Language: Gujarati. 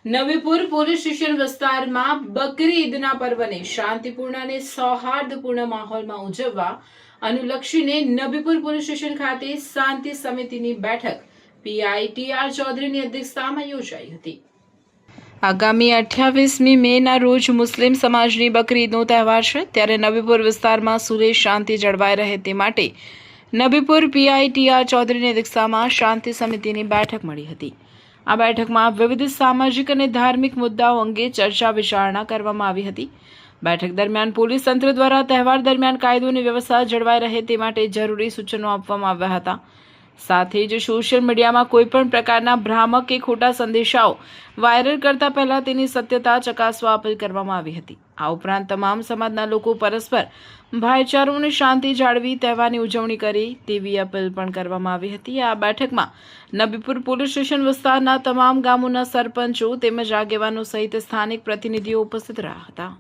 નવીપુર પોલીસ સ્ટેશન વિસ્તારમાં બકરી ઈદના પર્વને શાંતિપૂર્ણ અને સૌહાર્દપૂર્ણ માહોલમાં ઉજવવા અનુલક્ષીને નવીપુર પોલીસ સ્ટેશન ખાતે શાંતિ સમિતિની બેઠક પીઆઈ ટી.આર. ચૌધરીની અધ્યક્ષતામાં યોજાઈ હતી। આગામી 28મી મેના રોજ મુસ્લિમ સમાજની બકરી ઈદનો તહેવાર છે, ત્યારે નવીપુર વિસ્તારમાં સુલેહ શાંતિ જળવાઈ રહે તે માટે નવીપુર પીઆઈ ટી.આર. ચૌધરીની અધ્યક્ષતામાં શાંતિ સમિતિની બેઠક મળી હતી। આ બેઠકમાં વિવિધ સામાજિક અને ધાર્મિક મુદ્દાઓ અંગે ચર્ચા વિચારણા કરવામાં આવી હતી। બેઠક દરમિયાન પોલીસ તંત્ર દ્વારા તહેવાર દરમિયાન કાયદો અને વ્યવસ્થા જળવાઈ રહે તે માટે જરૂરી સૂચનો આપવામાં આવ્યા હતા। સાથે જ સોશિયલ મીડિયામાં કોઈપણ પ્રકારના ભ્રામક કે ખોટા સંદેશાઓ વાયરલ કરતા પહેલા તેની સત્યતા ચકાસવા અપીલ કરવામાં આવી હતી। આ ઉપરાંત તમામ સમાજના લોકો પરસ્પર ભાઈચારો અને શાંતિ જાળવી તહેવારની ઉજવણી કરે તેવી અપીલ પણ કરવામાં આવી હતી। આ બેઠકમાં નવીપુર પોલીસ સ્ટેશન વિસ્તારના તમામ ગામોના સરપંચો તેમજ આગેવાનો સહિત સ્થાનિક પ્રતિનિધિઓ ઉપસ્થિત રહ્યા હતા।